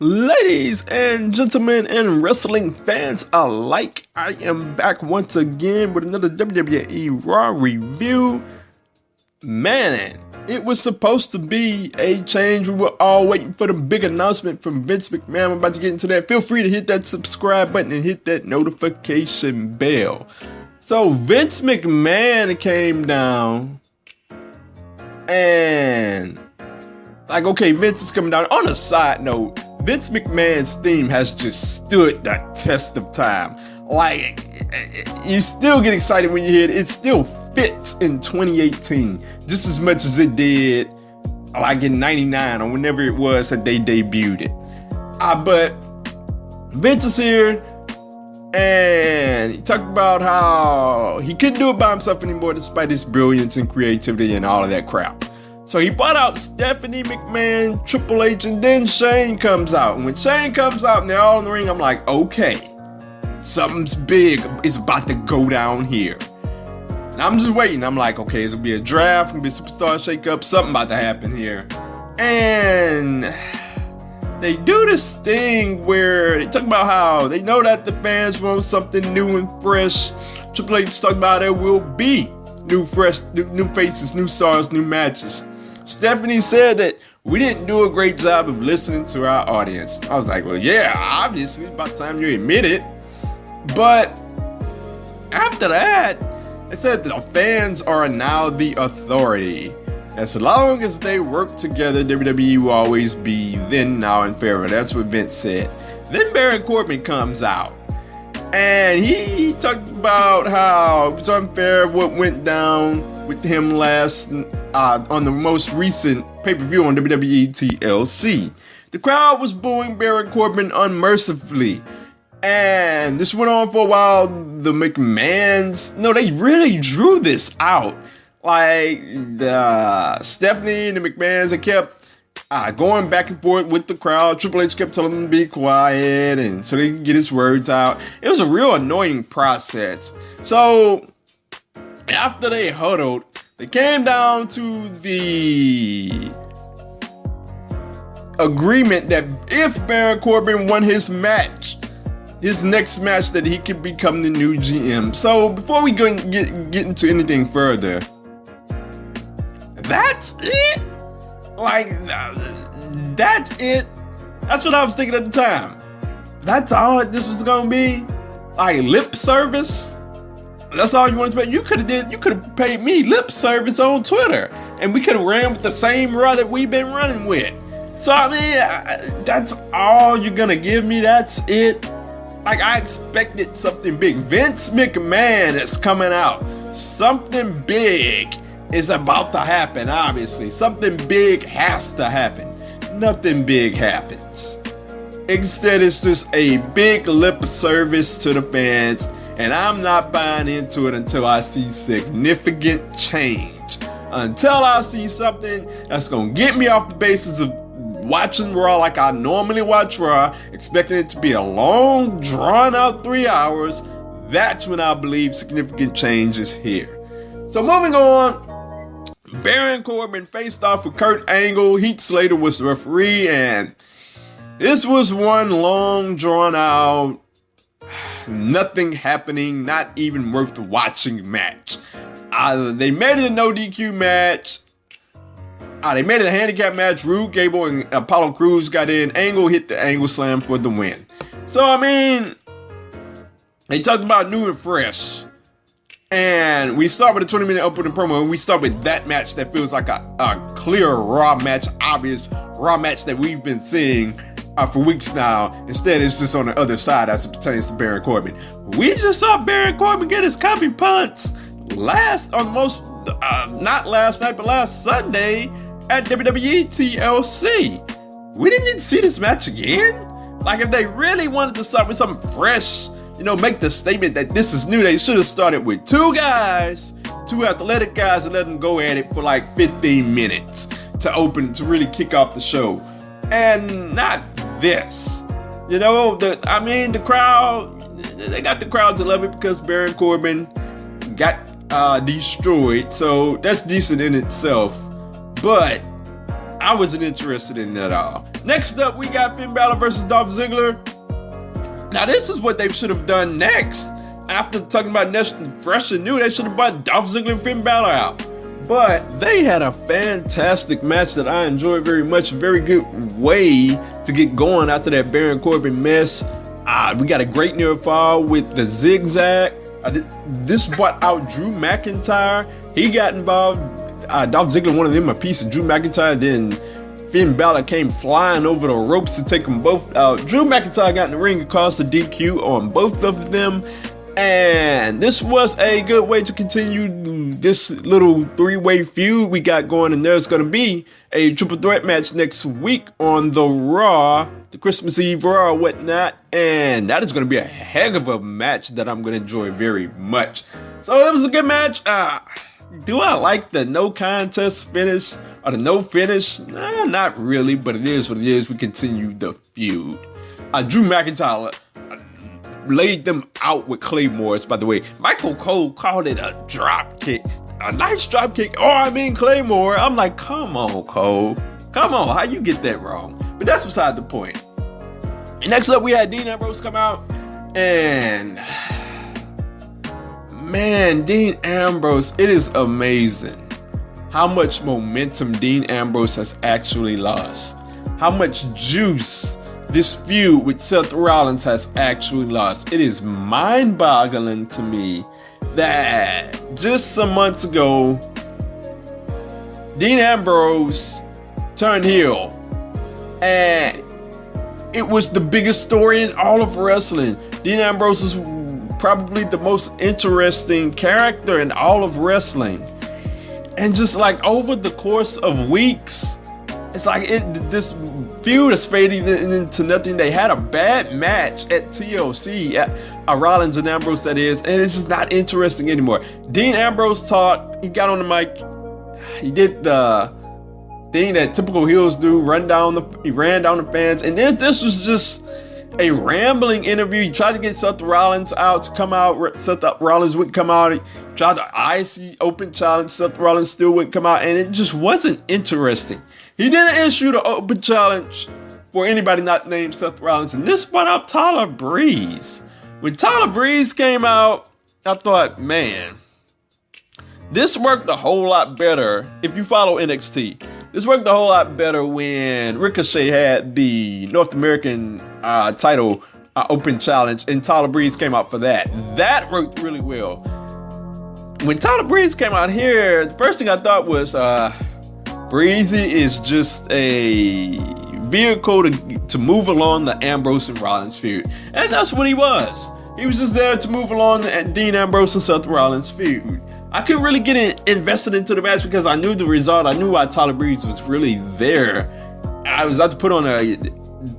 Ladies and gentlemen and wrestling fans alike, I am back once again with another WWE Raw review. Man, it was supposed to be a change. We were all waiting for the big announcement from Vince McMahon. I'm about to get into that. Feel free to hit that subscribe button and hit that notification bell. So Vince McMahon came down and okay, Vince is coming down. On a side note, Vince McMahon's theme has just stood the test of time. You still get excited when you hear it. It still fits in 2018 just as much as it did in 99 or whenever it was that they debuted it. But Vince is here and he talked about how he couldn't do it by himself anymore despite his brilliance and creativity and all of that crap. So he brought out Stephanie McMahon, Triple H, and then Shane comes out. And when Shane comes out and they're all in the ring, I'm like, okay, something's big is about to go down here. And I'm just waiting. I'm like, okay, it's gonna be a draft, gonna be a superstar shakeup, something about to happen here. And they do this thing where they talk about how they know that the fans want something new and fresh. Triple H talked about there will be new faces, new stars, new matches. Stephanie said that we didn't do a great job of listening to our audience. I was like, well, yeah, obviously, about time you admit it. But after that, they said the fans are now the authority. As long as they work together, WWE will always be then, now, and forever. That's what Vince said. Then Baron Corbin comes out. And he talked about how it's unfair what went down with him last on the most recent pay-per-view on WWE TLC. The crowd was booing Baron Corbin unmercifully. And this went on for a while. The McMahons, they really drew this out. Stephanie and the McMahons, they kept going back and forth with the crowd. Triple H kept telling them to be quiet and so they can get his words out. It was a real annoying process. So after they huddled, they came down to the agreement that if Baron Corbin won his next match, that he could become the new GM. So before we go and get into anything further, that's it. That's it. That's what I was thinking at the time. That's all that this was gonna be? Lip service? That's all you want to pay? You could have paid me lip service on Twitter and we could have ran with the same Raw that we've been running with. So that's all you're gonna give me? That's it? I expected something big. Vince McMahon is coming out. Something big is about to happen, obviously. Something big has to happen. Nothing big happens. Instead, it's just a big lip service to the fans, and I'm not buying into it until I see significant change. Until I see something that's gonna get me off the basis of watching Raw like I normally watch Raw, expecting it to be a long, drawn-out 3 hours, that's when I believe significant change is here. So moving on, Baron Corbin faced off with Kurt Angle. Heath Slater was the referee, and this was one long, drawn-out, nothing happening, not even worth watching match. They made it a no DQ match. They made it a handicap match. Rude Gable and Apollo Crews got in. Angle hit the Angle Slam for the win. So, they talked about new and fresh. And we start with a 20-minute opening promo, and we start with that match that feels like a clear Raw match, obvious Raw match that we've been seeing for weeks now. Instead, it's just on the other side as it pertains to Baron Corbin. We just saw Baron Corbin get his coming punts last Sunday at WWE TLC. We didn't even see this match again? If they really wanted to start with something fresh, make the statement that this is new, they should have started with two athletic guys, and let them go at it for 15 minutes to really kick off the show. And not this. The crowd, they got the crowd to love it because Baron Corbin got destroyed. So that's decent in itself. But I wasn't interested in it at all. Next up, we got Finn Balor versus Dolph Ziggler. Now, this is what they should have done next. After talking about fresh and new, they should have brought Dolph Ziggler and Finn Balor out. But they had a fantastic match that I enjoyed very much. A very good way to get going after that Baron Corbin mess. We got a great near fall with the zigzag. This brought out Drew McIntyre. He got involved. Dolph Ziggler wanted him a piece of Drew McIntyre. Then Finn Balor came flying over the ropes to take them both out. Drew McIntyre got in the ring and caused a DQ on both of them. And this was a good way to continue this little three-way feud we got going. And there's going to be a triple threat match next week on the Raw, the Christmas Eve Raw or whatnot. And that is going to be a heck of a match that I'm going to enjoy very much. So it was a good match. Do I like the no contest finish or the no finish? Nah, not really, but it is what it is. We continue the feud. Drew McIntyre laid them out with claymores. By the way, Michael Cole called it a drop kick, a nice drop kick. Oh, I mean claymore. I'm like, come on, Cole, come on, how you get that wrong? But that's beside the point. And next up, we had Dean Ambrose come out, and man, Dean Ambrose, it is amazing how much momentum Dean Ambrose has actually lost, how much juice this feud with Seth Rollins has actually lost. It is mind-boggling to me that just some months ago, Dean Ambrose turned heel, and it was the biggest story in all of wrestling. Dean Ambrose is probably the most interesting character in all of wrestling. And just like over the course of weeks, it's like this feud is fading into nothing. They had a bad match at TLC, at Rollins and Ambrose, that is, and it's just not interesting anymore. Dean Ambrose talked, he got on the mic, he did the thing that typical heels do, he ran down the fans, and then this was just a rambling interview. He tried to get Seth Rollins out to come out. Seth Rollins wouldn't come out. He tried the IC Open Challenge. Seth Rollins still wouldn't come out, and it just wasn't interesting. He didn't issue the Open Challenge for anybody not named Seth Rollins, and this brought up Tyler Breeze. When Tyler Breeze came out, I thought, man, this worked a whole lot better if you follow NXT. This worked a whole lot better when Ricochet had the North American title Open Challenge, and Tyler Breeze came out for that. That worked really well. When Tyler Breeze came out here, the first thing I thought was, Breezy is just a vehicle to move along the Ambrose and Rollins feud. And that's what he was. He was just there to move along the Dean Ambrose and Seth Rollins feud. I couldn't really get invested into the match because I knew the result. I knew why Tyler Breeze was really there. I was about to put on a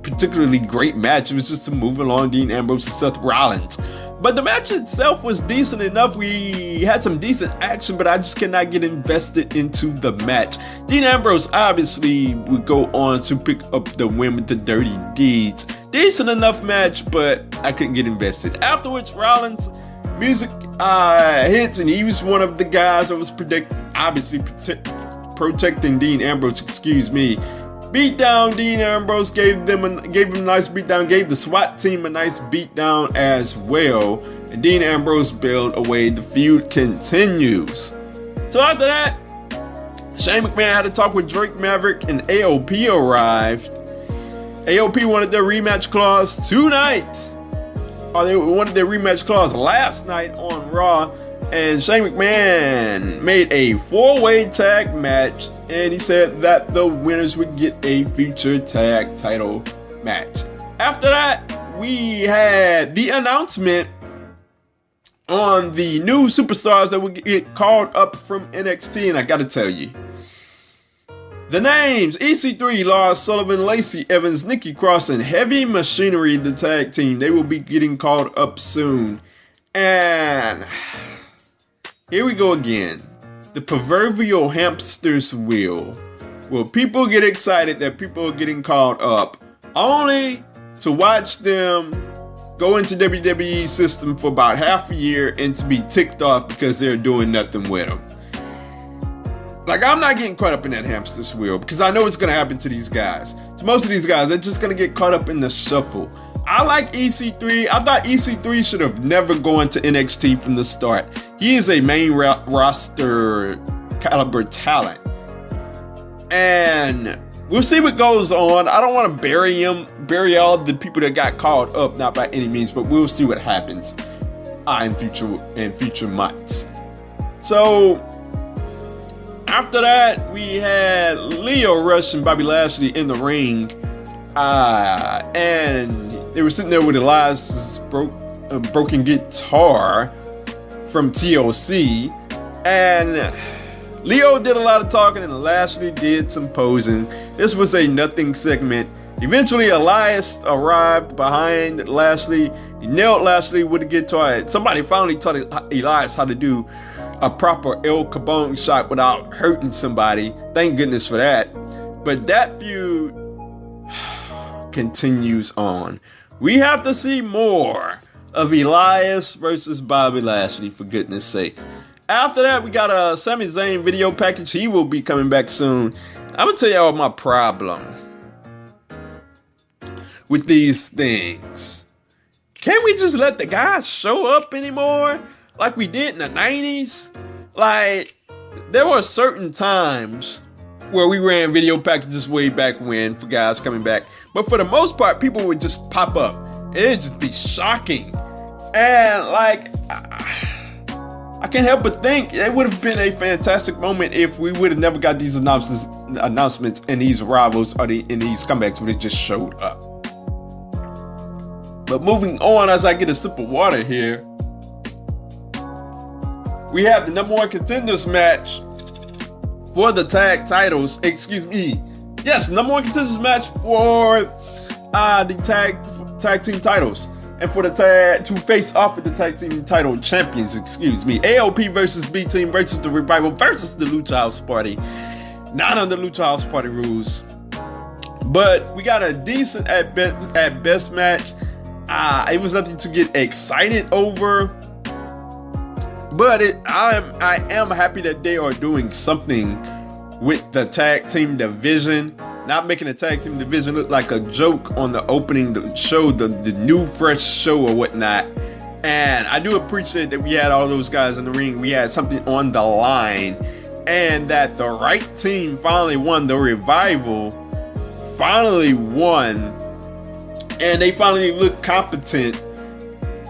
particularly great match. It was just to move along Dean Ambrose and Seth Rollins. But the match itself was decent enough. We had some decent action, but I just cannot get invested into the match. Dean Ambrose obviously would go on to pick up the win with the Dirty Deeds. Decent enough match, but I couldn't get invested. Afterwards, Rollins' music hits, and he was one of the guys that was protecting Dean Ambrose, beat down Dean Ambrose, gave him a nice beatdown, gave the SWAT team a nice beatdown as well, and Dean Ambrose bailed away. The feud continues. So after that, Shane McMahon had to talk with Drake Maverick, and AOP arrived. AOP wanted their rematch clause tonight, or they wanted their rematch clause last night on Raw, and Shane McMahon made a 4-way tag match, and he said that the winners would get a future tag title match. After that, we had the announcement on the new superstars that would get called up from NXT, and I gotta tell you, the names: EC3, Lars Sullivan, Lacey Evans, Nikki Cross, and Heavy Machinery, the tag team. They will be getting called up soon. And here we go again. The proverbial hamster's wheel. Will people get excited that people are getting called up, only to watch them go into WWE system for about half a year and to be ticked off because they're doing nothing with them? Like, I'm not getting caught up in that hamster's wheel because I know it's going to happen to these guys. To most of these guys, they're just going to get caught up in the shuffle. I like EC3. I thought EC3 should have never gone to NXT from the start. He is a main roster caliber talent. And we'll see what goes on. I don't want to bury all the people that got caught up, not by any means, but we'll see what happens in future months. So after that, we had Lio Rush and Bobby Lashley in the ring, and they were sitting there with Elias's broken guitar from TLC, and Leo did a lot of talking and Lashley did some posing. This was a nothing segment. Eventually, Elias arrived behind Lashley. He nailed Lashley with a guitar. Somebody finally taught Elias how to do a proper El Kabong shot without hurting somebody. Thank goodness for that. But that feud continues on. We have to see more of Elias versus Bobby Lashley, for goodness sakes. After that, we got a Sami Zayn video package. He will be coming back soon. I'm going to tell y'all my problem with these things. Can't we just let the guys show up anymore like we did in the 90s? Like, there were certain times where we ran video packages way back when for guys coming back. But for the most part, people would just pop up. It'd just be shocking. And like, I can't help but think it would have been a fantastic moment if we would have never got these announcements and these arrivals or and these comebacks would have just showed up. But moving on, as I get a sip of water here, we have the number one contenders match for the tag titles. Yes, number one contenders match for the tag team titles. And for the to face off with the tag team title champions, AOP versus B Team versus the Revival versus the Lucha House Party. Not under Lucha House Party rules. But we got a decent at best match. It was nothing to get excited over. But I am happy that they are doing something with the tag team division. Not making the tag team division look like a joke on the opening the show, the new fresh show or whatnot. And I do appreciate that we had all those guys in the ring. We had something on the line, and that the right team finally won. The Revival finally won, and they finally looked competent.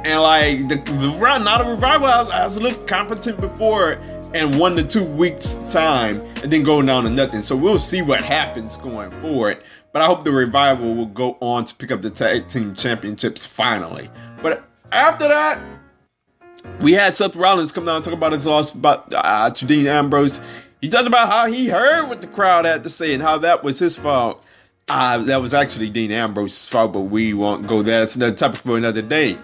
And like the Revival has looked competent before and 1 to 2 weeks time and then going down to nothing. So we'll see what happens going forward. But I hope the Revival will go on to pick up the tag team championships finally. But after that, we had Seth Rollins come down and talk about his loss to Dean Ambrose. He talked about how he heard what the crowd had to say and how that was his fault. That was actually Dean Ambrose's fault, but we won't go there. That's another topic for another day.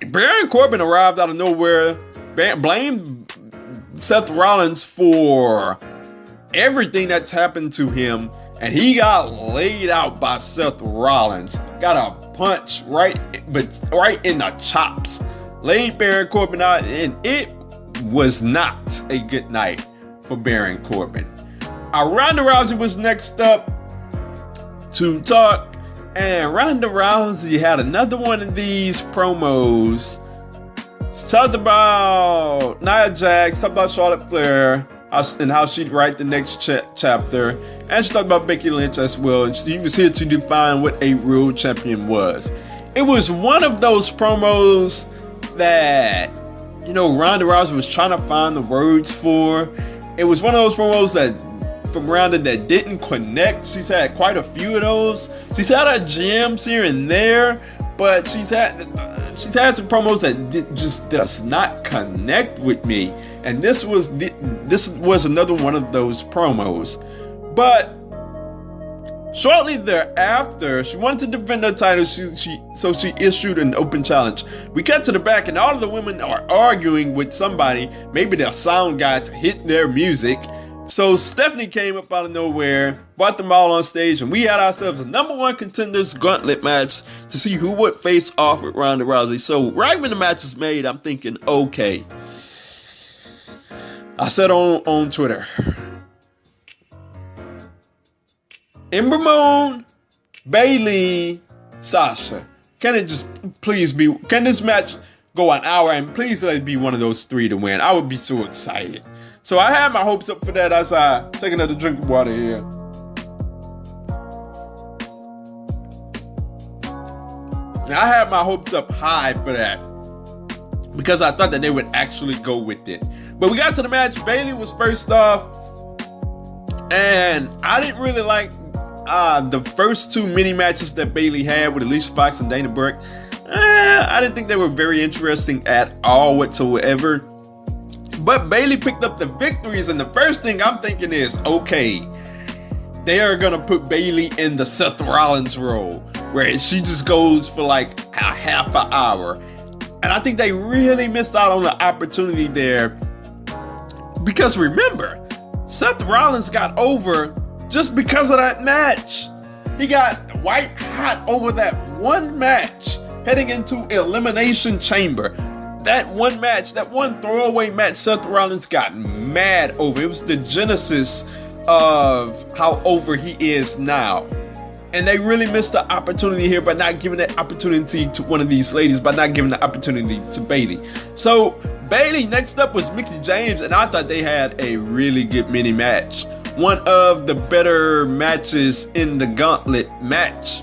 Baron Corbin arrived out of nowhere, blamed Seth Rollins for everything that's happened to him, and he got laid out by Seth Rollins. Got a punch right in the chops. Laid Baron Corbin out, and it was not a good night for Baron Corbin. Ronda Rousey was next up to talk, and Ronda Rousey had another one of these promos. She talked about Nia Jax, talked about Charlotte Flair, and how she'd write the next chapter. And she talked about Becky Lynch as well. And she was here to define what a real champion was. It was one of those promos that, Ronda Rousey was trying to find the words for. It was one of those promos from Ronda that didn't connect. She's had quite a few of those. She's had her gems here and there, but she's had some promos that just does not connect with me. And this was another one of those promos. But shortly thereafter, she wanted to defend her title, so she issued an open challenge. We cut to the back, and all of the women are arguing with somebody, maybe the sound guy, to hit their music. So Stephanie came up out of nowhere, brought them all on stage, and we had ourselves a number one contenders gauntlet match to see who would face off with Ronda Rousey. So right when the match is made, I'm thinking, okay, I said on Twitter, Ember Moon, Bayley, Sasha. Can it just please be, can this match go an hour and please let it be one of those three to win? I would be so excited. So I had my hopes up for that as I take another drink of water here. I had my hopes up high for that because I thought that they would actually go with it. But we got to the match. Bayley was first off, and I didn't really like the first two mini matches that Bayley had with Alicia Fox and Dana Brooke. I didn't think they were very interesting at all whatsoever. But Bayley picked up the victories, and the first thing I'm thinking is, okay, they are gonna put Bayley in the Seth Rollins role, where she just goes for like a half an hour. And I think they really missed out on the opportunity there. Because remember, Seth Rollins got over just because of that match. He got white hot over that one match heading into Elimination Chamber. That one match, that one throwaway match, Seth Rollins got mad over. It was the genesis of how over he is now. And they really missed the opportunity here by not giving that opportunity to one of these ladies, by not giving the opportunity to Bayley. So Bayley, next up was Mickie James, and I thought they had a really good mini match. One of the better matches in the Gauntlet match.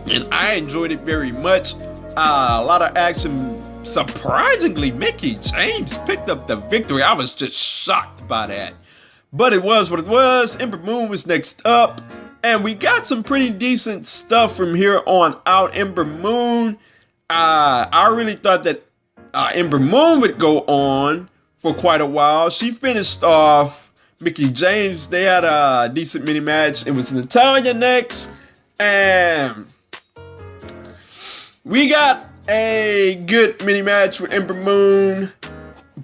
And I enjoyed it very much. A lot of action. Surprisingly, Mickie James picked up the victory. I was just shocked by that. But it was what it was. Ember Moon was next up. And we got some pretty decent stuff from here on out. Ember Moon, I really thought that Ember Moon would go on for quite a while. She finished off Mickie James. They had a decent mini match. It was Natalya next. And we got a good mini match with Ember Moon.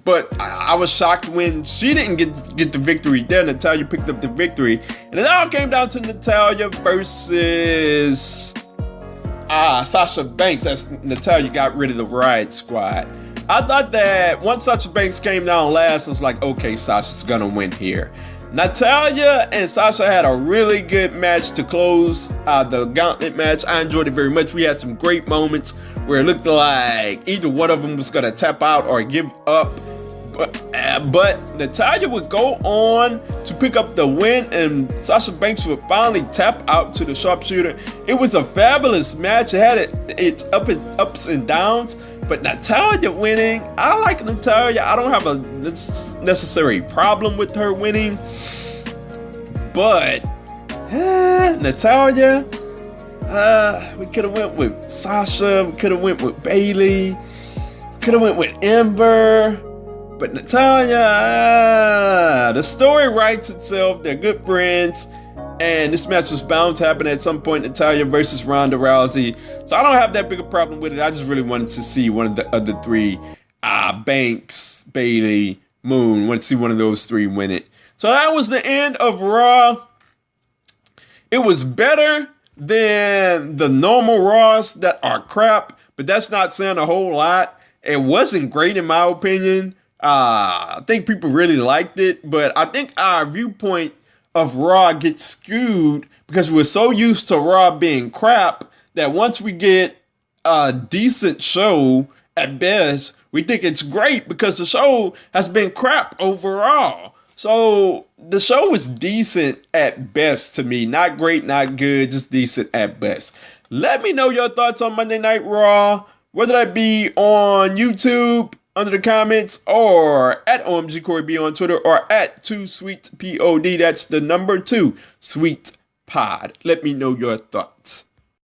But I was shocked when she didn't get the victory there. Natalya picked up the victory. And it all came down to Natalya versus Sasha Banks, as Natalya got rid of the Riot Squad. I thought that once Sasha Banks came down last, I was like, okay, Sasha's gonna win here. Natalya and Sasha had a really good match to close the Gauntlet match. I enjoyed it very much. We had some great moments where it looked like either one of them was going to tap out or give up. But Natalya would go on to pick up the win, and Sasha Banks would finally tap out to the sharpshooter. It was a fabulous match. It had its ups and downs, but Natalya winning, I like Natalya. I don't have a necessary problem with her winning, but Natalya, we could have went with Sasha, we could have went with Bayley, could have went with Ember. But Natalya, the story writes itself. They're good friends. And this match was bound to happen at some point. Natalya versus Ronda Rousey. So I don't have that big a problem with it. I just really wanted to see one of the other three. Banks, Bayley, Moon. Wanted to see one of those three win it. So that was the end of Raw. It was better than the normal Raws that are crap. But that's not saying a whole lot. It wasn't great in my opinion. I think people really liked it, but I think our viewpoint of Raw gets skewed because we're so used to Raw being crap that once we get a decent show at best, we think it's great because the show has been crap overall. So the show was decent at best to me. Not great, not good, just decent at best. Let me know your thoughts on Monday Night Raw, whether that be on YouTube, under the comments, or at OMG Corey B on Twitter, or at 2SweetPod. That's the number 2 Sweet Pod. Let me know your thoughts.